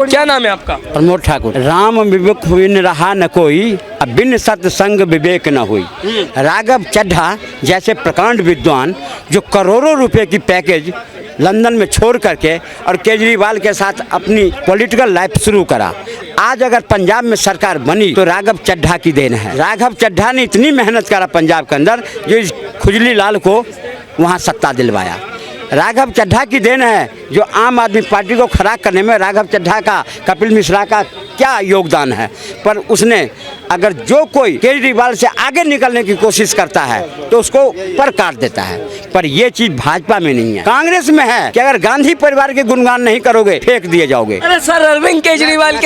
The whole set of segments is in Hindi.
क्या नाम है आपका? प्रमोद ठाकुर। राम विवेक हुई न रहा न कोई, अब बिन सत्संग विवेक न हुई। राघव चड्ढा जैसे प्रकांड विद्वान जो करोड़ों रुपए की पैकेज लंदन में छोड़ करके और केजरीवाल के साथ अपनी पॉलिटिकल लाइफ शुरू करा, आज अगर पंजाब में सरकार बनी तो राघव चड्ढा की देन है। राघव चड्ढा ने इतनी मेहनत करा पंजाब के अंदर जो इस खुजली लाल को वहाँ सत्ता दिलवाया। राघव चड्ढा की देन है जो आम आदमी पार्टी को खड़ा करने में राघव चड्ढा का, कपिल मिश्रा का क्या योगदान है। पर उसने अगर जो कोई केजरीवाल से आगे निकलने की कोशिश करता है तो उसको पर काट देता है। पर ये चीज भाजपा में नहीं है, कांग्रेस में है कि अगर गांधी परिवार के गुणगान नहीं करोगे फेंक दिए जाओगे। अरे सर, अरविंद केजरीवाल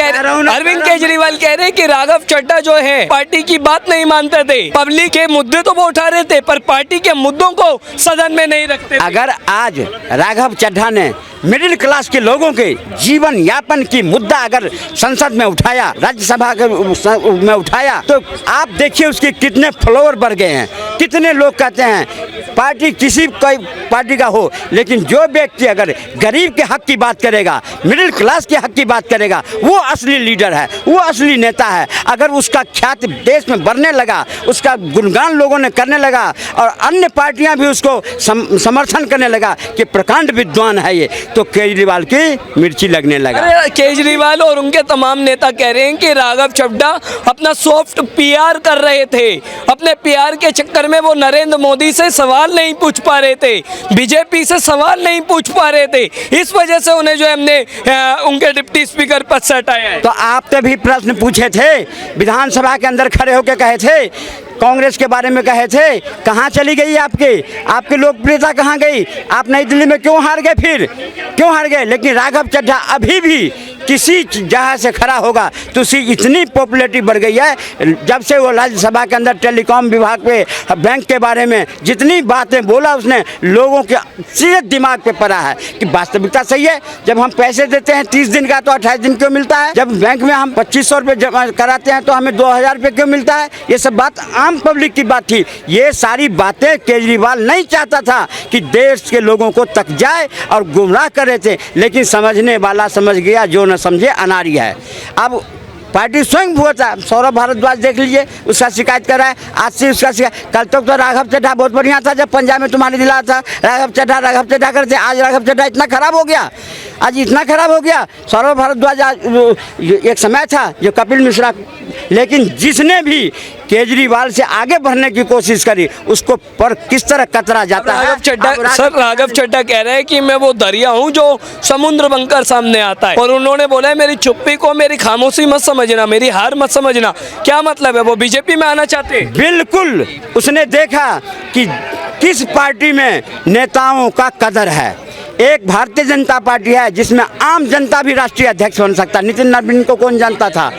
कह रहे कि राघव चड्ढा जो है पार्टी की बात नहीं मानते थे, पब्लिक के मुद्दे तो वो उठा रहे थे पर पार्टी के मुद्दों को सदन में नहीं रखते थे। अगर आज राघव चड्ढा ने मिडिल क्लास के लोगों के जीवन यापन की मुद्दा अगर संसद में उठाया, राज्यसभा में उठाया, तो आप देखिए उसके कितने फॉलोअर बढ़ गए हैं। कितने लोग कहते हैं पार्टी किसी कोई पार्टी का हो, लेकिन जो व्यक्ति अगर गरीब के हक की बात करेगा, मिडिल क्लास के हक की बात करेगा, वो असली लीडर है, वो असली नेता है। अगर उसका ख्याति देश में बढ़ने लगा, उसका गुणगान लोगों ने करने लगा और अन्य पार्टियां भी उसको समर्थन करने लगा कि प्रकांड विद्वान है ये, तो केजरीवाल की मिर्ची लगने लगा। अरे केजरीवाल और उनके तमाम नेता कह रहे हैं कि राघव चड्ढा अपना सॉफ्ट पीआर कर रहे थे। अपने पीआर के चक्कर में वो नरेंद्र मोदी से सवाल नहीं पूछ पा रहे थे, बीजेपी से सवाल नहीं पूछ पा रहे थे, इस वजह से उन्हें जो हमने उनके डिप्टी स्पीकर पद से हटाया है। तो आपने भी प्रश्न पूछे थे, विधानसभा के अंदर खड़े होकर कहे थे, कांग्रेस के बारे में कहे थे, कहाँ चली गई आपकी लोकप्रियता कहाँ गई? आप नई दिल्ली में क्यों हार गए? फिर क्यों हार गए? लेकिन राघव चड्ढा अभी भी किसी जगह से खड़ा होगा तो उसकी इतनी पॉपुलैरिटी बढ़ गई है। जब से वो राज्यसभा के अंदर टेलीकॉम विभाग पे, बैंक के बारे में जितनी बातें बोला उसने, लोगों के सीधे दिमाग पे पड़ा है कि वास्तविकता सही है। जब हम पैसे देते हैं 30 दिन का तो 28 दिन क्यों मिलता है? जब बैंक में हम 2500 रुपये जमा कराते हैं तो हमें 2000 रुपये क्यों मिलता है? ये सब बात आम पब्लिक की बात थी। ये सारी बातें केजरीवाल नहीं चाहता था कि देश के लोगों को तक जाए और गुमराह कर रहे थे, लेकिन समझने वाला समझ गया, जो न समझे अनारी है। अब पार्टी स्वयं भुगता। सौरभ भारद्वाज देख लीजिए, उसका शिकायत कर रहा है, आज से उसका शिकायत। कल तक तो राघव चड्ढा बहुत बढ़िया था, जब पंजाब में तुम्हारे दिला था राघव चड्ढा करते, आज राघव चड्ढा इतना खराब हो गया, आज इतना खराब हो गया। सौरभ भारद्वाज एक समय था जो कपिल मिश्रा, लेकिन जिसने भी केजरीवाल से आगे बढ़ने की कोशिश करी उसको पर किस तरह कतरा जाता है। राघव चड्ढा कह रहे हैं कि मैं वो दरिया हूँ जो समुद्र बनकर सामने आता है, और उन्होंने बोला है मेरी चुप्पी को मेरी खामोशी मत समझना, मेरी हार मत समझना। क्या मतलब है? वो बीजेपी में आना चाहते हैं? बिल्कुल, उसने देखा कि किस पार्टी में नेताओं का कदर है। एक भारतीय जनता पार्टी है जिसमें आम जनता भी राष्ट्रीय अध्यक्ष बन सकता। नितिन नवीन को कौन जानता था?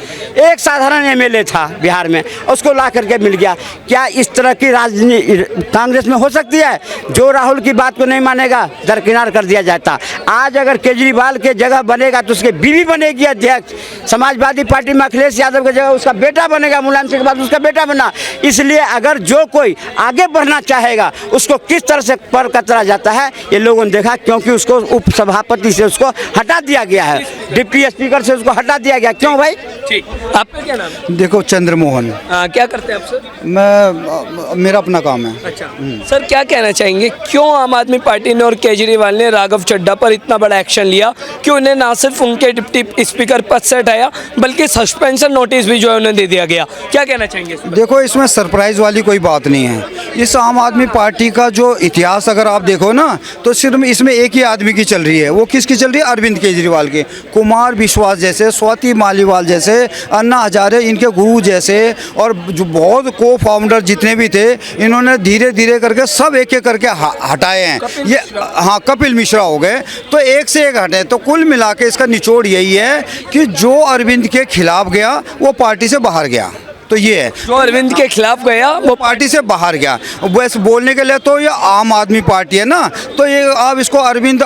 एक साधारण एमएलए था बिहार में, उसको ला करके मिल गया। क्या इस तरह की राजनीति कांग्रेस में हो सकती है? जो राहुल की बात को नहीं मानेगा दरकिनार कर दिया जाता। आज अगर केजरीवाल के जगह बनेगा तो उसके बीवी बनेगी अध्यक्ष। समाजवादी पार्टी में अखिलेश यादव की जगह उसका बेटा बनेगा, मुलायम सिंह के बाद उसका बेटा बना। इसलिए अगर जो कोई आगे बढ़ना चाहेगा उसको किस तरह से पर कतरा जाता है ये लोगों ने देखा, क्योंकि उसको उप सभापति से उसको हटा दिया गया है, डिप्टी स्पीकर से उसको हटा दिया गया। क्यों भाई? ठीक, आपका क्या नाम है? देखो, चंद्रमोहन। क्या करते हैं आप सर? मेरा अपना काम है। अच्छा सर, क्या कहना चाहेंगे, क्यों आम आदमी पार्टी ने और केजरीवाल ने राघव चड्ढा पर इतना बड़ा एक्शन लिया? क्यों उन्हें ना सिर्फ उनके डिप्टी स्पीकर पद से हटाया बल्कि सस्पेंशन नोटिस भी जो है उन्हें दे दिया गया? क्या कहना चाहेंगे? देखो, इसमें सरप्राइज वाली कोई बात नहीं है। इस आम आदमी पार्टी का जो इतिहास अगर आप देखो ना तो सिर्फ इसमें एक ही आदमी की चल रही है। वो किसकी चल रही है? अरविंद केजरीवाल की। कुमार विश्वास जैसे, स्वाति मालीवाल जैसे, अन्ना हजारे इनके गुरु जैसे, और जो बहुत को फाउंडर जितने भी थे, इन्होंने धीरे धीरे करके सब एक एक करके हटाए हैं। ये हाँ, कपिल मिश्रा हो गए, तो एक से एक हटे। तो कुल मिला के इसका निचोड़ यही है कि जो अरविंद के खिलाफ गया वो पार्टी से बाहर गया। तो ये है, जो अरविंद के खिलाफ गया वो पार्टी से बाहर गया। वैसे बोलने के लिए तो ये आम आदमी पार्टी है ना, तो ये आप इसको अरविंद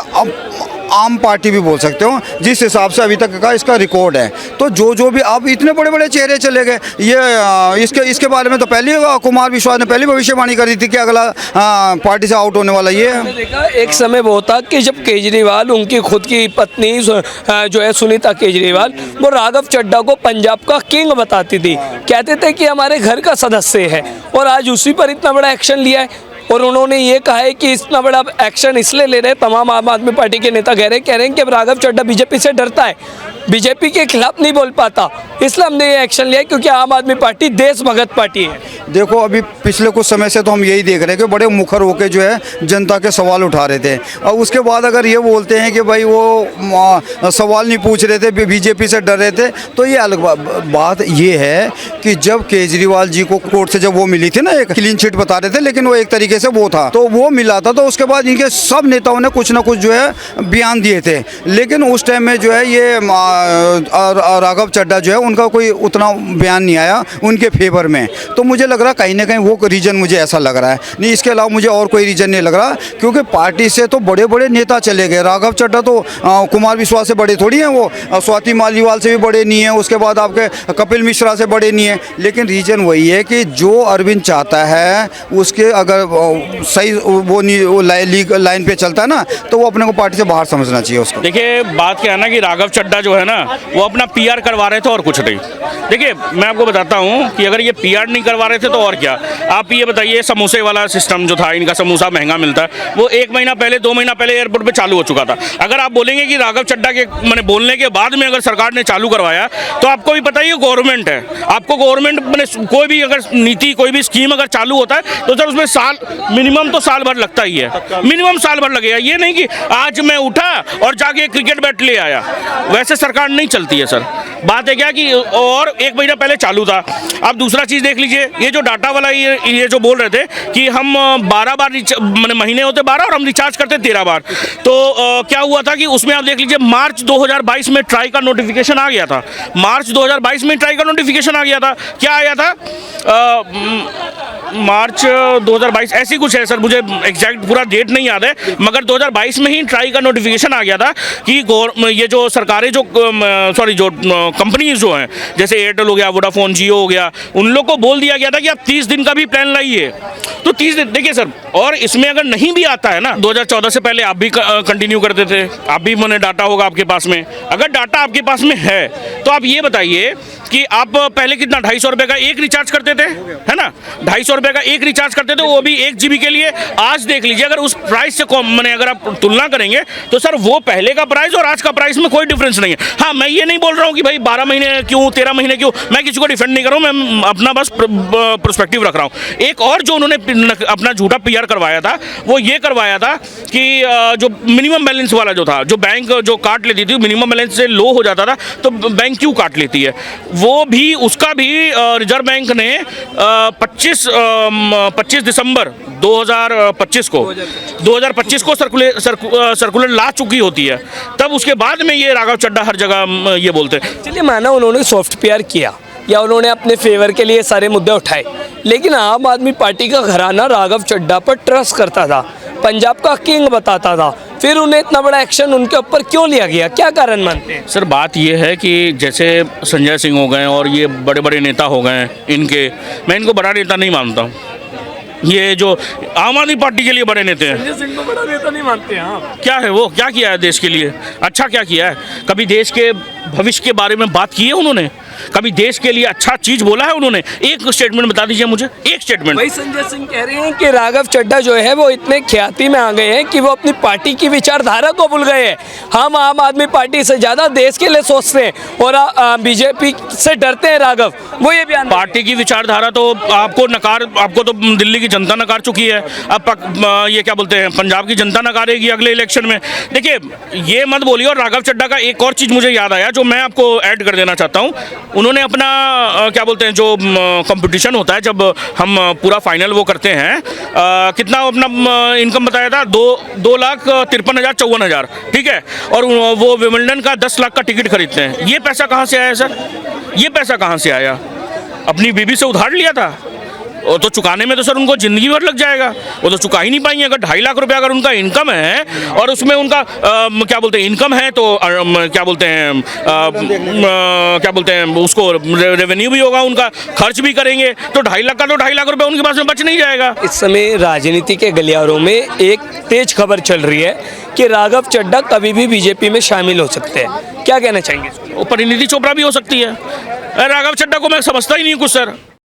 आम पार्टी भी बोल सकते हो, जिस हिसाब से अभी तक का इसका रिकॉर्ड है। तो जो भी अब इतने बड़े बड़े चेहरे चले गए, ये इसके बारे में तो पहले कुमार विश्वास ने पहली भविष्यवाणी करी थी कि अगला पार्टी से आउट होने वाला ये है। मैंने देखा एक समय वो था कि जब केजरीवाल, उनकी खुद की पत्नी जो है सुनीता केजरीवाल, वो राघव चड्ढा को पंजाब का किंग बताती थी, कहते थे कि हमारे घर का सदस्य है, और आज उसी पर इतना बड़ा एक्शन लिया है। और उन्होंने ये कहा है कि इतना बड़ा एक्शन इसलिए ले रहे हैं, तमाम आम आदमी पार्टी के नेता कह रहे हैं कि अब राघव चड्ढा बीजेपी से डरता है, बीजेपी के खिलाफ नहीं बोल पाता, इसलिए हमने ये एक्शन लिया क्योंकि आम आदमी पार्टी देशभगत पार्टी है। देखो अभी पिछले कुछ समय से तो हम यही देख रहे हैं कि बड़े मुखर होकर जो है जनता के सवाल उठा रहे थे, और उसके बाद अगर ये बोलते हैं कि भाई वो सवाल नहीं पूछ रहे थे, बीजेपी से डर रहे थे, तो ये अलग बात ये है कि जब केजरीवाल जी को कोर्ट से जब वो मिली थी ना, एक क्लीन चिट बता रहे थे, लेकिन वो एक तरीके से वो था, तो वो मिला था, तो उसके बाद इनके सब नेताओं ने कुछ ना कुछ जो है बयान दिए थे, लेकिन उस टाइम में जो है ये राघव चड्ढा जो है उनका कोई उतना बयान नहीं आया उनके फेवर में। तो मुझे लग रहा कहीं ना कहीं वो रीज़न मुझे ऐसा लग रहा है, नहीं इसके अलावा मुझे और कोई रीज़न नहीं लग रहा, क्योंकि पार्टी से तो बड़े बड़े नेता चले गए। राघव चड्ढा तो कुमार विश्वास से बड़े थोड़ी हैं, वो स्वाति मालीवाल से भी बड़े नहीं हैं, उसके बाद आपके कपिल मिश्रा से बड़े नहीं हैं, लेकिन रीज़न वही है कि जो अरविंद चाहता है उसके अगर सही वो नहीं वो लाइन पे चलता है ना, तो वो अपने को पार्टी से बाहर समझना चाहिए उसको। देखिए बात क्या है ना कि राघव चड्ढा जो है ना वो अपना पीआर करवा रहे थे और कुछ नहीं। देखिए मैं आपको बताता हूँ कि अगर ये पीआर नहीं करवा रहे थे तो और क्या। आप ये बताइए समोसे वाला सिस्टम जो था, इनका समोसा महंगा मिलता है, वो 1 महीना पहले 2 महीना पहले एयरपोर्ट पे चालू हो चुका था। अगर आप बोलेंगे कि राघव चड्ढा के मैंने बोलने के बाद में अगर सरकार ने चालू करवाया, तो आपको भी पता ही गवर्नमेंट है, आपको गवर्नमेंट मैंने कोई भी अगर नीति कोई भी स्कीम अगर चालू होता है तो सर उसमें साल मिनिमम तो साल भर लगता ही है, मिनिमम साल भर लगेगा। ये नहीं कि आज मैं उठा और जाके क्रिकेट बैट ले आया, वैसे सरकार नहीं चलती है सर। बात है क्या कि और 1 महीना पहले चालू था। अब दूसरा चीज़ देख लीजिए, ये जो डाटा वाला ये जो बोल रहे थे कि हम 12 बार मैंने महीने होते 12 और हम रिचार्ज करते 13 बार, तो क्या हुआ था कि उसमें आप देख लीजिए मार्च 2022 में ट्राई का नोटिफिकेशन आ गया था। मार्च 2022 में ट्राई का नोटिफिकेशन आ गया था। क्या आया था? मार्च 2022 ऐसी कुछ है सर, मुझे एग्जैक्ट पूरा डेट नहीं याद है, मगर 2022 में ही ट्राई का नोटिफिकेशन आ गया था कि ये जो सरकारें जो जो कंपनीज जो हैं, जैसे एयरटेल हो गया, वोडाफोन, जियो हो गया, उन लोग को बोल दिया गया था कि आप 30 दिन का भी प्लान लाइए। तो 30 दिन देखिए सर, और इसमें अगर नहीं भी आता है ना, 2014 से पहले आप भी कंटिन्यू करते थे, आप भी मैंने डाटा होगा आपके पास में। अगर डाटा आपके पास में है तो आप ये बताइए कि आप पहले कितना 250 रुपये का एक रिचार्ज करते थे, है ना, 250 रुपये का एक रिचार्ज करते थे, वो भी 1 GB के लिए। आज देख लीजिए अगर उस प्राइस से मैंने अगर आप तुलना करेंगे तो सर वो पहले का प्राइस और आज का प्राइस में कोई डिफरेंस नहीं है। हाँ, मैं ये नहीं बोल रहा हूँ कि भाई 12 महीने क्यों, 13 महीने क्यों, मैं किसी को डिफेंड नहीं कर रहा हूँ, मैं अपना बस पर्सपेक्टिव रख रहा हूँ। एक और जो उन्होंने अपना झूठा पीआर करवाया था, वो ये करवाया था कि जो मिनिमम बैलेंस वाला जो था, जो बैंक जो काट लेती थी, मिनिमम बैलेंस से लो हो जाता था तो बैंक क्यों काट लेती है, वो भी उसका भी रिजर्व बैंक ने 25 दिसंबर 2025 को सर्कुलर ला चुकी होती है। तब उसके बाद में ये राघव चड्ढा हर जगह ये बोलते हैं। चलिए माना उन्होंने सॉफ्ट पीआर किया या उन्होंने अपने फेवर के लिए सारे मुद्दे उठाए, लेकिन आम आदमी पार्टी का घराना राघव चड्ढा पर ट्रस्ट करता था, पंजाब का किंग बताता था, फिर उन्हें इतना बड़ा एक्शन उनके ऊपर क्यों लिया गया, क्या कारण मानते हैं? सर बात ये है कि जैसे संजय सिंह हो गए और ये बड़े बड़े नेता हो गए इनके, मैं इनको बड़ा नेता नहीं मानता हूँ। ये जो आम आदमी पार्टी के लिए बड़े नेता हैं, संजय सिंह को बड़ा नेता नहीं मानते हैं आप? क्या है वो, क्या किया है देश के लिए, अच्छा क्या किया है? कभी देश के भविष्य के बारे में बात की है उन्होंने? कभी देश के लिए अच्छा चीज बोला है उन्होंने? एक स्टेटमेंट बता दीजिए मुझे, एक स्टेटमेंट। भाई संजय सिंह कह रहे हैं कि राघव चड्ढा जो है वो इतने ख्याति में आ गए हैं कि वो अपनी पार्टी की विचारधारा को भूल गए हैं। हम आम आदमी पार्टी से ज्यादा देश के लिए सोचते हैं और बीजेपी से डरते हैं राघव, वो ये बयान। पार्टी की विचारधारा तो आपको तो दिल्ली की जनता नकार चुकी है, अब ये क्या बोलते हैं, पंजाब की जनता नकारेगी अगले इलेक्शन में। देखिए ये मत बोलिए। और राघव चड्ढा का एक और चीज़ मुझे याद आया जो मैं आपको ऐड कर देना चाहता हूँ। उन्होंने अपना क्या बोलते हैं, जो कंपटीशन होता है जब हम पूरा फाइनल वो करते हैं, कितना अपना इनकम बताया था, 2,53,054, ठीक है, और वो विंबलडन का 10 लाख का टिकट खरीदते हैं। ये पैसा कहाँ से आया सर? ये पैसा कहाँ से आया? अपनी बीबी से उधार लिया था? वो तो चुकाने में तो सर उनको ज़िंदगी भर लग जाएगा, वो तो चुका ही नहीं पाएंगे। अगर 2.5 लाख रुपया अगर उनका इनकम है और उसमें उनका क्या बोलते हैं इनकम है तो क्या बोलते हैं उसको रेवेन्यू भी होगा, उनका खर्च भी करेंगे, तो 2.5 लाख का तो 2.5 लाख रुपया उनके पास में बच नहीं जाएगा। इस समय राजनीति के गलियारों में एक तेज खबर चल रही है कि राघव चड्ढा कभी भी बीजेपी में शामिल हो सकते हैं, क्या कहना चाहेंगे? वो परिणीति चोपड़ा भी हो सकती है। राघव चड्ढा को मैं समझता ही नहीं कुछ सर।